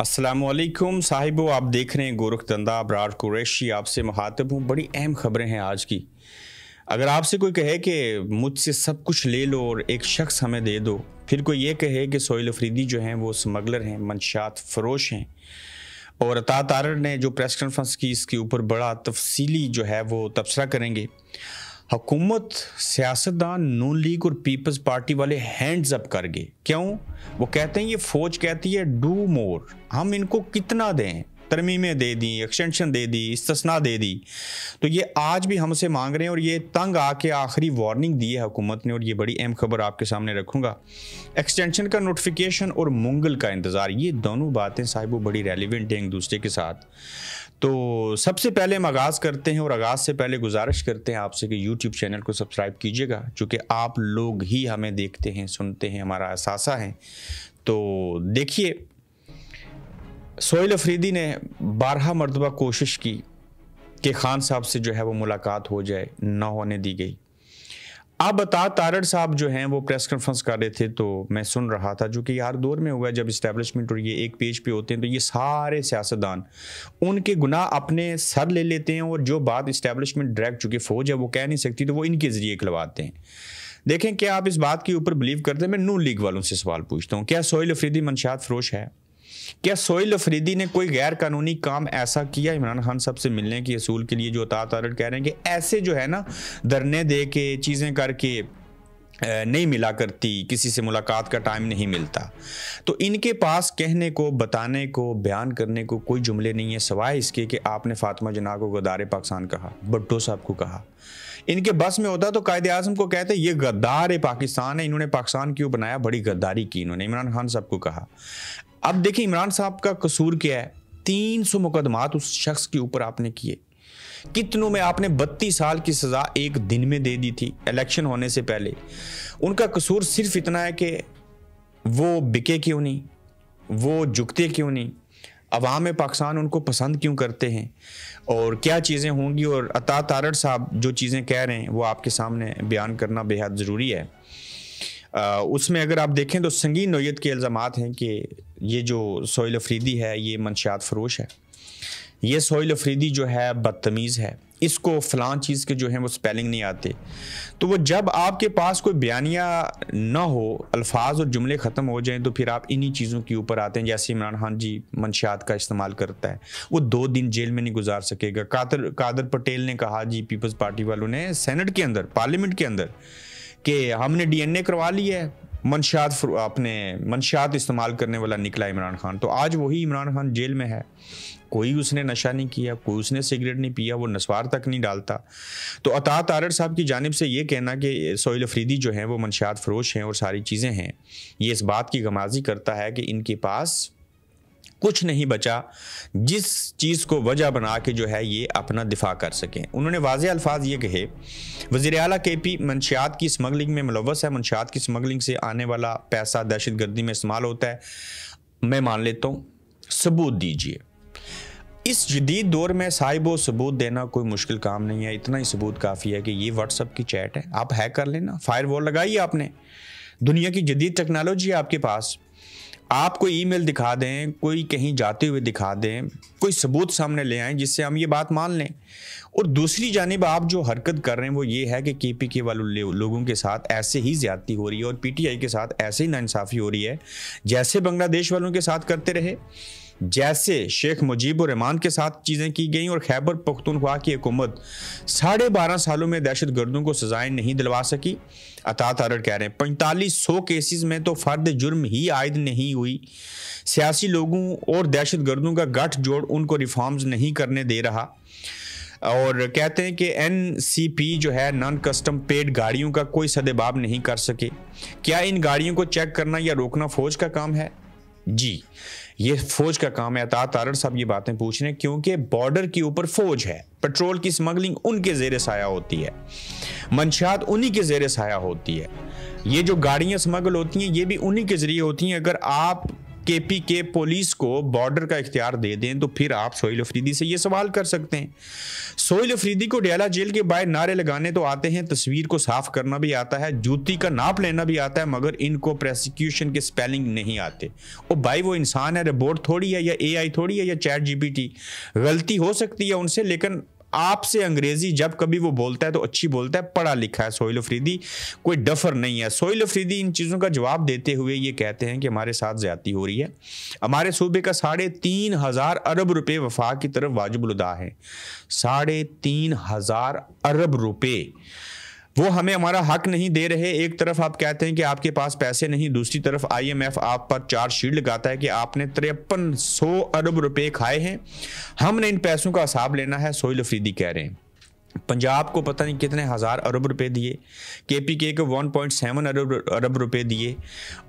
अस्सलामुअलैकुम साहिबो, आप देख रहे हैं गोरखधंधा। अबरार कुरैशी आपसे मुखातिब हूँ। बड़ी अहम खबरें हैं आज की। अगर आपसे कोई कहे कि मुझसे सब कुछ ले लो और एक शख्स हमें दे दो, फिर कोई ये कहे कि सोहेल अफरीदी जो हैं वो स्मगलर हैं, मंशियात फरोश हैं, और अता तारड़ ने जो प्रेस कॉन्फ्रेंस की इसके ऊपर बड़ा तफसीली जो है वो तबसरा करेंगे। हुकूमत, सियासतदान, नून लीग और पीपल्स पार्टी वाले हैंड्स अप कर गए। क्यों? वो कहते हैं, ये फौज कहती है डू मोर, हम इनको कितना दें, तरमीमें दे दी, एक्सटेंशन दे दी, इस्तिस्ना दे दी, तो ये आज भी हमसे मांग रहे हैं। और ये तंग आके आखिरी वार्निंग दी है हुकूमत ने, और ये बड़ी अहम खबर आपके सामने रखूंगा। एक्सटेंशन का नोटिफिकेशन और मुंगल का इंतज़ार, ये दोनों बातें साहिब बड़ी रेलिवेंट हैं एक दूसरे के साथ। तो सबसे पहले हम आगाज़ करते हैं, और आगाज़ से पहले गुजारिश करते हैं आपसे कि यूट्यूब चैनल को सब्सक्राइब कीजिएगा, चूँकि आप लोग ही हमें देखते हैं, सुनते हैं, हमारा असासा है। तो देखिए, सोहेल अफरीदी ने 12 मरतबा कोशिश की कि खान साहब से जो है वो मुलाकात हो जाए, ना होने दी गई। अब अता तारड़ साहब जो हैं वो प्रेस कॉन्फ्रेंस कर रहे थे, तो मैं सुन रहा था, जो कि हर दौर में हुआ जब इस्टेब्लिशमेंट और ये एक पेज पे होते हैं तो ये सारे सियासतदान उनके गुनाह अपने सर ले लेते हैं, और जो बात इस्टेब्लिशमेंट डायरेक्ट, चूँकि फ़ौज है वो कह नहीं सकती, तो वो इनके ज़रिए खिलवाते हैं। देखें, क्या आप इस बात के ऊपर बिलीव करते हैं? मैं नून लीग वालों से सवाल पूछता हूँ, क्या सोहेल अफरीदी मंशियात फरोश है? क्या सोहेल अफरीदी ने कोई गैर कानूनी काम ऐसा किया इमरान खान साहब से मिलने के असूल के लिए, जो अता तारड़ कह रहे हैं कि ऐसे जो है ना धरने दे के, चीज़ें करके नहीं मिला करती, किसी से मुलाकात का टाइम नहीं मिलता? तो इनके पास कहने को, बताने को, बयान करने को कोई जुमले नहीं है, सिवाय इसके कि आपने फातिमा जिन्ना को गद्दार पाकिस्तान कहा, भुट्टो साहब को कहा। इनके बस में होता तो कायदे आज़म को कहते ये गद्दार पाकिस्तान है, इन्होंने पाकिस्तान क्यों बनाया, बड़ी गद्दारी की इन्होंने, इमरान खान साहब को कहा। अब देखिए, इमरान साहब का कसूर क्या है? 300 मुकदमात उस शख्स के ऊपर आपने किए, कितनों में आपने 32 साल की सज़ा एक दिन में दे दी थी इलेक्शन होने से पहले। उनका कसूर सिर्फ इतना है कि वो बिके क्यों नहीं, वो झुकते क्यों नहीं, अवाम पाकिस्तान उनको पसंद क्यों करते हैं, और क्या चीज़ें होंगी। और अता तारड़ साहब जो चीज़ें कह रहे हैं वो आपके सामने बयान करना बेहद ज़रूरी है। उसमें अगर आप देखें तो संगीन नौयत के इल्ज़ामात हैं कि ये जो सोहेल अफरीदी है ये मंशियात फरोश है, ये सोहेल अफरीदी जो है बदतमीज़ है, इसको फ़लाँ चीज़ के जो हैं वो स्पेलिंग नहीं आते। तो वो जब आपके पास कोई बयानिया ना हो, अल्फाज और जुमले ख़त्म हो जाएं, तो फिर आप इन्हीं चीज़ों के ऊपर आते हैं। जैसे इमरान खान जी मंशियात का इस्तेमाल करता है, वो 2 दिन जेल में नहीं गुजार सकेगा। कादर पटेल ने कहा जी, पीपल्स पार्टी वालों ने सेनेट के अंदर, पार्लियामेंट के अंदर, कि हमने DNA करवा ली है, मंशियात इस्तेमाल करने वाला निकला इमरान खान। तो आज वही इमरान खान जेल में है, कोई उसने नशा नहीं किया, कोई उसने सिगरेट नहीं पिया, वो नस्वार तक नहीं डालता। तो अता तारड़ साहब की जानिब से ये कहना कि सोहेल अफरीदी जो हैं वो मंशियात फरोश हैं और सारी चीज़ें हैं, ये इस बात की गमाजी करता है कि इनके पास कुछ नहीं बचा जिस चीज़ को वजह बना के जो है ये अपना दिफा कर सकें। उन्होंने वाज़े अल्फाज ये कहे, वज़ीर आला KP मंशियात की स्मगलिंग में मुलव्वस है, मंशियात की स्मगलिंग से आने वाला पैसा दहशत गर्दी में इस्तेमाल होता है, मैं मान लेता हूँ, सबूत दीजिए। इस जदीद दौर में साहिबो सबूत देना कोई मुश्किल काम नहीं है, इतना ही सबूत काफ़ी है कि ये व्हाट्सएप की चैट है, आप हैक कर लेना, फायरवॉल लगाइए आपने। दुनिया की जदीद टेक्नोलॉजी है आपके पास, आप कोई ईमेल दिखा दें, कोई कहीं जाते हुए दिखा दें, कोई सबूत सामने ले आएं जिससे हम ये बात मान लें। और दूसरी जानिब आप जो हरकत कर रहे हैं वो ये है कि KPK वाले लोगों के साथ ऐसे ही ज़्यादती हो रही है, और PTI के साथ ऐसे ही नाइंसाफ़ी हो रही है जैसे बांग्लादेश वालों के साथ करते रहे, जैसे शेख मुजीबुर रहमान के साथ चीज़ें की गई। और खैबर पख्तूनख्वा की हुकूमत 12.5 सालों में दहशत गर्दों को सजाएं नहीं दिलवा सकी। अता तारड़ कह रहे हैं 4500 केसेस में तो फ़र्द जुर्म ही आयद नहीं हुई, सियासी लोगों और दहशत गर्दों का गठजोड़ उनको रिफॉर्म्स नहीं करने दे रहा। और कहते हैं कि NCP जो है, नॉन कस्टम पेड गाड़ियों का कोई सदेबाब नहीं कर सके। क्या इन गाड़ियों को चेक करना या रोकना फ़ौज का काम है? जी, ये फौज का काम है। अता तारड़ साहब ये बातें पूछ रहे हैं क्योंकि बॉर्डर के ऊपर फौज है, पेट्रोल की स्मगलिंग उनके ज़ेरे साया होती है, मंशियात उन्हीं के ज़ेरे साया होती है, ये जो गाड़ियां स्मगल होती हैं ये भी उन्हीं के ज़रिए होती हैं। अगर आप KPK पुलिस को बॉर्डर का इख्तियार दे दें तो फिर आप सोहेल अफरीदी से ये सवाल कर सकते हैं। सोहेल अफरीदी को डेला जेल के बाहर नारे लगाने तो आते हैं, तस्वीर को साफ करना भी आता है, जूती का नाप लेना भी आता है, मगर इनको प्रोसिक्यूशन के स्पेलिंग नहीं आते। ओ भाई, वो इंसान है, रोबोट थोड़ी है, या AI थोड़ी है, या चैट GPT। गलती हो सकती है उनसे, लेकिन आपसे अंग्रेजी जब कभी वो बोलता है तो अच्छी बोलता है, पढ़ा लिखा है सोहेल अफरीदी, कोई डफर नहीं है। सोहेल अफरीदी इन चीज़ों का जवाब देते हुए ये कहते हैं कि हमारे साथ ज्यादती हो रही है, हमारे सूबे का 3,500 अरब रुपए वफाक की तरफ वाजिबुल अदा है। 3,500 अरब रुपए वो हमें हमारा हक नहीं दे रहे। एक तरफ आप कहते हैं कि आपके पास पैसे नहीं, दूसरी तरफ IMF आप पर चार्जशीट लगाता है कि आपने 5300 अरब रुपए खाए हैं, हमने इन पैसों का हिसाब लेना है। सोहेल अफरीदी कह रहे हैं पंजाब को पता नहीं कितने हज़ार अरब रुपए दिए, KPK को 1.7 अरब रुपए दिए,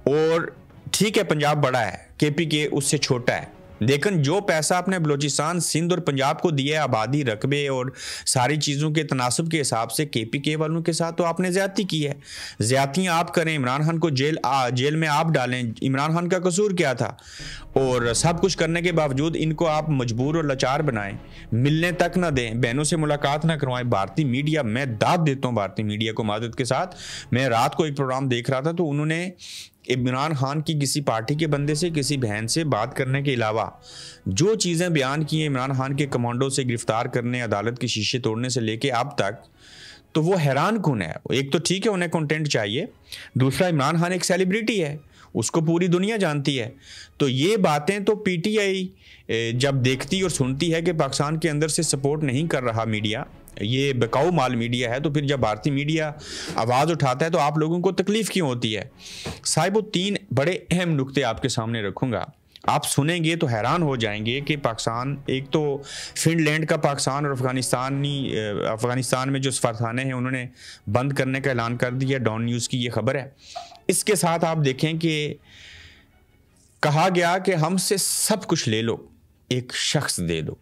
और ठीक है पंजाब बड़ा है, KPK उससे छोटा है, लेकिन जो पैसा आपने बलूचिस्तान, सिंध और पंजाब को दिया है आबादी, रकबे और सारी चीज़ों के तनासब के हिसाब से, KPK वालों के साथ तो आपने ज़्यादती की है। ज़्यादतियाँ आप करें, इमरान खान को जेल में आप डालें, इमरान खान का कसूर क्या था? और सब कुछ करने के बावजूद इनको आप मजबूर और लाचार बनाएं, मिलने तक ना दें, बहनों से मुलाकात ना करवाएं। भारतीय मीडिया, मैं दाद देता हूँ भारतीय मीडिया को मादत के साथ। मैं रात को एक प्रोग्राम देख रहा था तो उन्होंने इमरान खान की किसी पार्टी के बंदे से, किसी बहन से बात करने के अलावा जो चीज़ें बयान की हैं इमरान खान के कमांडो से गिरफ्तार करने, अदालत के शीशे तोड़ने से लेके अब तक, तो वो हैरान कौन है। एक तो ठीक है उन्हें कंटेंट चाहिए, दूसरा इमरान खान एक सेलिब्रिटी है, उसको पूरी दुनिया जानती है। तो ये बातें तो PTI जब देखती और सुनती है कि पाकिस्तान के अंदर से सपोर्ट नहीं कर रहा मीडिया, ये बेकाऊ माल मीडिया है, तो फिर जब भारतीय मीडिया आवाज़ उठाता है तो आप लोगों को तकलीफ क्यों होती है? साहिब, वो 3 बड़े अहम नुक्ते आपके सामने रखूँगा, आप सुनेंगे तो हैरान हो जाएंगे कि पाकिस्तान, एक तो फिनलैंड का पाकिस्तान और अफ़गानिस्तान में जो सफारखाने हैं उन्होंने बंद करने का ऐलान कर दिया, डॉन न्यूज़ की ये खबर है। इसके साथ आप देखें कि कहा गया कि हमसे सब कुछ ले लो, एक शख्स दे दो।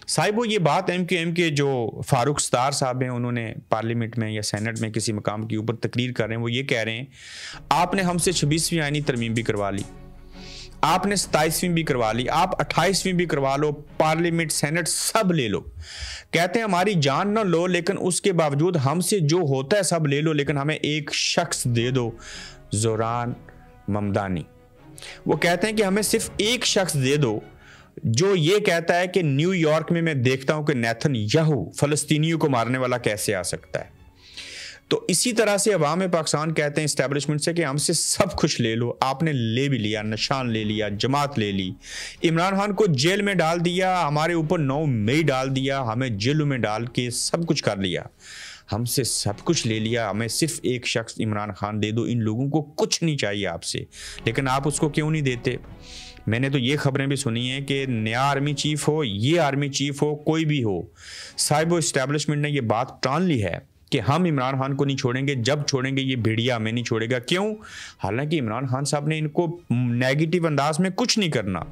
साहिब, ये बात MQM के जो फारूक सत्तार साहब हैं, उन्होंने पार्लियामेंट में या सेनेट में किसी मकाम के ऊपर तकरीर कर रहे हैं, वो ये कह रहे हैं आपने हमसे 26वीं आईनी तरमीम भी करवा ली, आपने 27वीं भी करवा ली, आप 28वीं भी करवा लो, पार्लियामेंट सेनेट सब ले लो। कहते हैं हमारी जान ना लो, लेकिन उसके बावजूद हमसे जो होता है सब ले लो, लेकिन हमें एक शख्स दे दो, ज़ोरान ममदानी। वो कहते हैं कि हमें सिर्फ एक शख्स दे दो जो ये कहता है कि न्यूयॉर्क में मैं देखता हूं कि नेतन्याहू फलस्तीनियों को मारने वाला कैसे आ सकता है। तो इसी तरह से अवाम पाकिस्तान कहते हैं इस्टेब्लिशमेंट से कि हमसे सब कुछ ले लो। आपने ले भी लिया, निशान ले लिया, जमात ले ली, इमरान खान को जेल में डाल दिया, हमारे ऊपर 9 मई डाल दिया, हमें जेलों में डाल के सब कुछ कर लिया, हमसे सब कुछ ले लिया, हमें सिर्फ एक शख्स इमरान खान दे दो। इन लोगों को कुछ नहीं चाहिए आपसे, लेकिन आप उसको क्यों नहीं देते? मैंने तो ये खबरें भी सुनी हैं कि नया आर्मी चीफ हो, ये आर्मी चीफ हो, कोई भी हो, साहिब वो इस्टेब्लिशमेंट ने ये बात टान ली है कि हम इमरान खान को नहीं छोड़ेंगे, जब छोड़ेंगे ये भेड़िया हमें नहीं छोड़ेगा। क्यों? हालांकि इमरान खान साहब ने इनको नेगेटिव अंदाज में कुछ नहीं करना,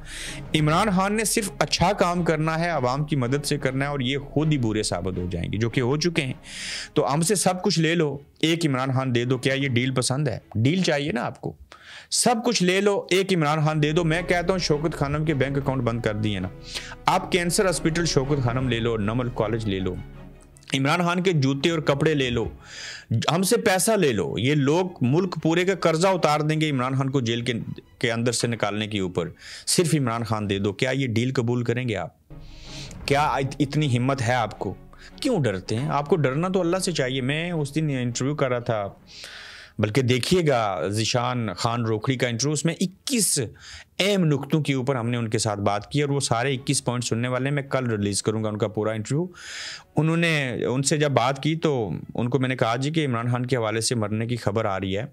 इमरान खान ने सिर्फ अच्छा काम करना है, आवाम की मदद से करना है, और ये खुद ही बुरे साबित हो जाएंगे, जो कि हो चुके हैं। तो हमसे सब कुछ ले लो, एक इमरान खान दे दो। क्या ये डील पसंद है? डील चाहिए ना आपको, सब कुछ ले लो, एक इमरान खान दे दो। मैं कहता हूं शौकत खानम के बैंक अकाउंट बंद कर दिए ना, आप कैंसर हॉस्पिटल शौकत खानम ले लो, नमल कॉलेज ले लो, इमरान खान के जूते और कपड़े ले लो, हमसे पैसा ले लो। ये लोग मुल्क पूरे का कर्जा उतार देंगे इमरान खान को जेल के अंदर से निकालने के ऊपर, सिर्फ इमरान खान दे दो। क्या ये डील कबूल करेंगे आप? क्या इतनी हिम्मत है आपको? क्यों डरते हैं? आपको डरना तो अल्लाह से चाहिए। मैं उस दिन इंटरव्यू कर रहा था, बल्कि देखिएगा ज़ीशान खान रोखड़ी का इंटरव्यू, उसमें 21 अहम नुक्तों के ऊपर हमने उनके साथ बात की, और वो सारे 21 पॉइंट सुनने वाले मैं कल रिलीज़ करूंगा उनका पूरा इंटरव्यू। उनसे जब बात की तो उनको मैंने कहा जी कि इमरान खान के हवाले से मरने की खबर आ रही है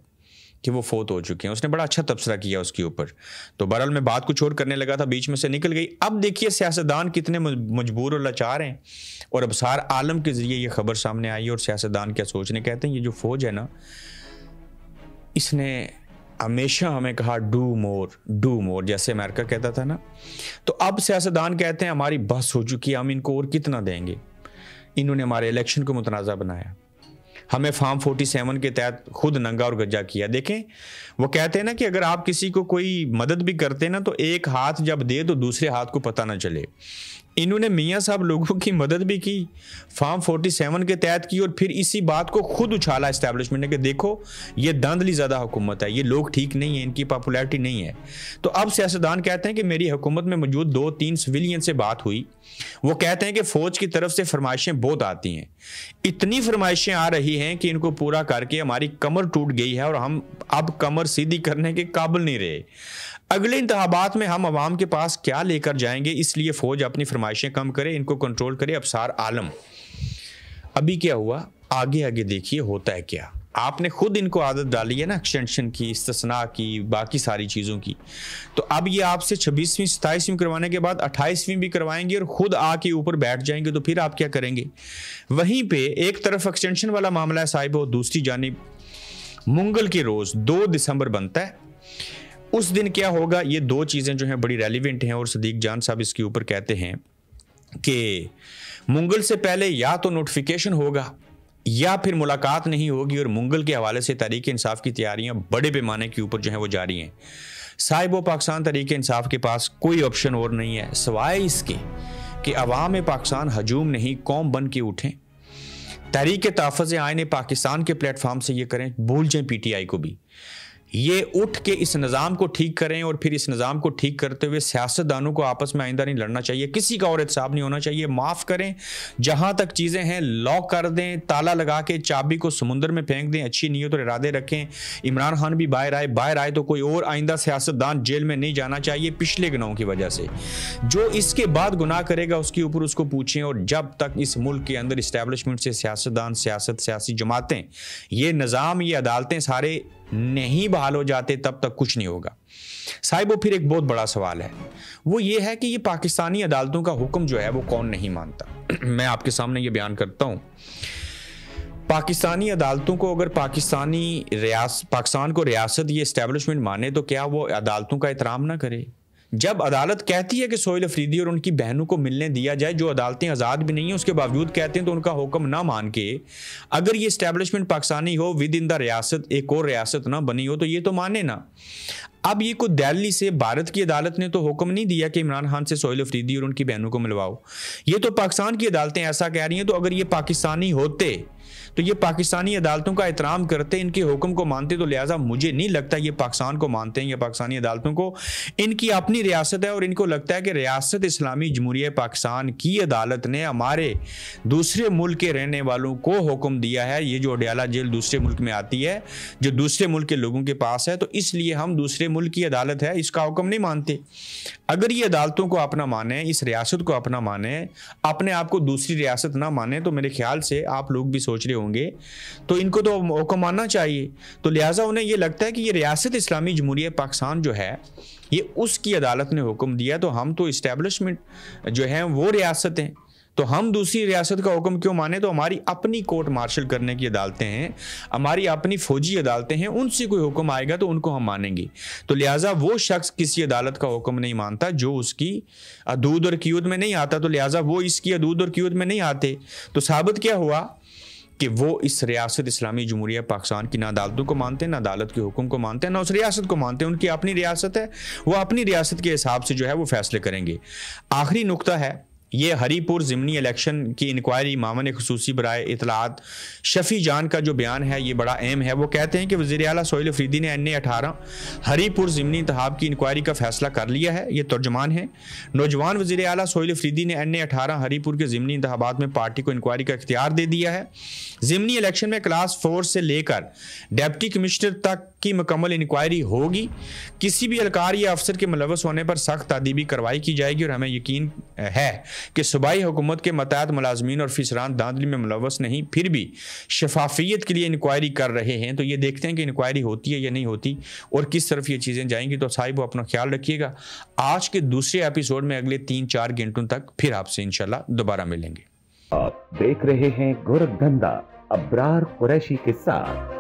कि वो फोत हो चुके हैं। उसने बड़ा अच्छा तबसरा किया उसके ऊपर। तो बहरहाल मैं बात कुछ और करने लगा था, बीच में से निकल गई। अब देखिए सियासतदान कितने मजबूर और लाचार हैं, और अबसार आलम के ज़रिए ये खबर सामने आई। और सियासतदान क्या सोचने, कहते हैं ये जो फ़ौज है ना, इसने हमेशा हमें कहा डू मोर, जैसे अमेरिका कहता था ना। तो अब सियासतदान कहते हैं हमारी बस हो चुकी है, हम इनको और कितना देंगे। इन्होंने हमारे इलेक्शन को मुतनाज़ा बनाया, हमें फार्म 47 के तहत खुद नंगा और गज्जा किया। देखें, वो कहते हैं ना कि अगर आप किसी को कोई मदद भी करते हैं ना, तो एक हाथ जब दे तो दूसरे हाथ को पता ना चले। इन्होंने मियाँ साहब लोगों की मदद भी की, फार्म 47 के तहत की, और फिर इसी बात को खुद उछाला एस्टैब्लिशमेंट ने कि देखो ये धांधली ज़्यादा हुकूमत है, ये लोग ठीक नहीं है, इनकी पॉपुलैरिटी नहीं है। तो अब सियासतदान कहते हैं कि मेरी हुकूमत में मौजूद 2-3 सिविलियन से बात हुई, वो कहते हैं कि फ़ौज की तरफ से फरमाइशें बहुत आती हैं, इतनी फरमाइशें आ रही हैं कि इनको पूरा करके हमारी कमर टूट गई है और हम अब कमर सीधी करने के काबिल नहीं रहे। अगले इंतखाबात में हम अवाम के पास क्या लेकर जाएंगे, इसलिए फ़ौज अपनी फरमाइशें कम करे, इनको कंट्रोल करे। अफसार आलम, अभी क्या हुआ, आगे आगे देखिए होता है क्या। आपने खुद इनको आदत डाली है ना एक्सटेंशन की, इस्तिस्ना की, बाकी सारी चीज़ों की। तो अब ये आपसे 26वीं 27वीं करवाने के बाद 28वीं भी करवाएंगे और ख़ुद आके ऊपर बैठ जाएंगे, तो फिर आप क्या करेंगे। वहीं पे एक तरफ एक्सटेंशन वाला मामला है साहिब, और दूसरी जानिब मंगल के रोज़ 2 दिसंबर बनता है। उस दिन क्या होगा, ये 2 चीज़ें जो हैं बड़ी रेलिवेंट हैं, और सदीक जान साहब इसके ऊपर कहते हैं कि मंगल से पहले या तो नोटिफिकेशन होगा या फिर मुलाकात नहीं होगी, और मंगल के हवाले से तहरीक इंसाफ की तैयारियां बड़े पैमाने के ऊपर जो है वो जारी हैं। साहिब व पाकिस्तान तहरीक इंसाफ के पास कोई ऑप्शन और नहीं है सवाए इसके कि अवाम पाकिस्तान हजूम नहीं कौम बन के उठें, तहरीक तहफ़्फ़ुज़ आईन पाकिस्तान के प्लेटफॉर्म से ये करें, भूल जाएं PTI को भी, ये उठ के इस निज़ाम को ठीक करें, और फिर इस निज़ाम को ठीक करते हुए सियासतदानों को आपस में आइंदा नहीं लड़ना चाहिए, किसी का और एहतसाब नहीं होना चाहिए, माफ़ करें, जहाँ तक चीज़ें हैं लॉक कर दें, ताला लगा के चाबी को समुंदर में फेंक दें, अच्छी नीयत और इरादे रखें। इमरान खान भी बाहर आए तो कोई और आइंदा सियासतदान जेल में नहीं जाना चाहिए पिछले गुनाहों की वजह से। जो इसके बाद गुनाह करेगा उसके ऊपर उसको पूछें, और जब तक इस मुल्क के अंदर इस्टेब्लिशमेंट से सियासतदान, सियासत, सियासी जमातें, ये निज़ाम, ये अदालतें सारे नहीं बहाल हो जाते, तब तक कुछ नहीं होगा। साहिब, वो फिर एक बहुत बड़ा सवाल है, वो ये है कि ये पाकिस्तानी अदालतों का हुक्म जो है वो कौन नहीं मानता। मैं आपके सामने ये बयान करता हूँ, पाकिस्तानी अदालतों को अगर पाकिस्तान को रियासत ये इस्टेब्लिशमेंट माने, तो क्या वो अदालतों का एहतराम ना करे। जब अदालत कहती है कि सोहेल अफरीदी और उनकी बहनों को मिलने दिया जाए, जो अदालतें आज़ाद भी नहीं हैं, उसके बावजूद कहते हैं, तो उनका हुक्म ना मान के अगर ये इस्टेब्लिशमेंट पाकिस्तानी हो, विद इन द रियासत एक और रियासत ना बनी हो, तो ये तो माने ना। अब ये कोई दिल्ली से भारत की अदालत ने तो हुक्म नहीं दिया कि इमरान खान से सोहेल अफरीदी और उनकी बहनों को मिलवाओ, ये तो पाकिस्तान की अदालतें ऐसा कह रही हैं। तो अगर ये पाकिस्तानी होते तो ये पाकिस्तानी अदालतों का एहतराम करते, इनके हुक्म को मानते, तो लिहाजा मुझे नहीं लगता ये पाकिस्तान को मानते हैं या पाकिस्तानी अदालतों को। इनकी अपनी रियासत है और इनको लगता है कि रियासत इस्लामी जमहूरिया पाकिस्तान की अदालत ने हमारे दूसरे मुल्क के रहने वालों को हुक्म दिया है, ये जो अडयाला जेल दूसरे मुल्क में आती है, जो दूसरे मुल्क के लोगों के पास है, तो इसलिए हम दूसरे मुल्क की अदालत है इसका हुक्म नहीं मानते। अगर ये अदालतों को अपना माने, इस रियासत को अपना माने, अपने आप को दूसरी रियासत ना माने, तो मेरे ख्याल से आप लोग भी सोच रहे होंगे तो इनको तो हुक्म मानना चाहिए। तो लिहाजा उन्हें ये लगता है कि ये रियासत इस्लामी जमहूरिया पाकिस्तान जो है ये उसकी अदालत ने हुक्म दिया, तो हम तो इस्टेब्लिशमेंट जो है वो रियासत हैं, तो हम दूसरी रियासत का हुक्म क्यों माने। तो हमारी अपनी कोर्ट मार्शल करने की अदालतें हैं, हमारी अपनी फौजी अदालतें हैं, उनसे कोई हुक्म आएगा तो उनको हम मानेंगे। तो लिहाजा वो शख्स किसी अदालत का हुक्म नहीं मानता जो उसकी अदूद और क़ियद में नहीं आता, तो लिहाजा वो इसकी अदूद और क़ियद में नहीं आते। तो साबित क्या हुआ कि वो इस रियासत इस्लामी जमहूरिया पाकिस्तान की ना अदालतों को मानते हैं, ना अदालत के हुक्म को मानते हैं, ना उस रियासत को मानते हैं। उनकी अपनी रियासत है, वो अपनी रियासत के हिसाब से जो है वो फैसले करेंगे। आखिरी नुक्ता है ये हरीपुर ज़िमनी इलेक्शन की इंक्वायरी, मामले खुसूसी बराए इतलात शफी जान का जो बयान है ये बड़ा अहम है। वो कहते हैं कि वज़ीर आला सोहेल अफरीदी ने NA 18 हरीपुर ज़िमनी इंतखाब की इंक्वायरी का फैसला कर लिया है। ये तर्जुमान है। नौजवान वज़ीर आला सोहेल अफरीदी ने NA 18 हरीपुर के ज़िमनी इंतखाबात में पार्टी को इंक्वायरी का इख्तियार दे दिया है। ज़िमनी इलेक्शन में क्लास 4 से लेकर डिप्टी कमिश्नर तक की मुकम्मल इंक्वायरी होगी। किसी भी एहलकार या अफसर के मुलव्वस होने पर सख्त तादीबी कार्रवाई की जाएगी, और हमें यकीन है कि सूबाई हुकूमत के मतहत मुलाजमीन और अफसरान धांधली में मुलव्वस नहीं, फिर भी शफाफियत के लिए इंक्वायरी कर रहे हैं। तो ये देखते हैं कि इंक्वायरी होती है या नहीं होती और किस तरफ ये चीज़ें जाएंगी। तो साहिब वो अपना ख्याल रखिएगा। आज के दूसरे एपिसोड में अगले 3-4 घंटों तक फिर आपसे इंशाल्लाह दोबारा मिलेंगे। आप देख रहे हैं गोरखधंधा अब्रार कुरैशी के साथ।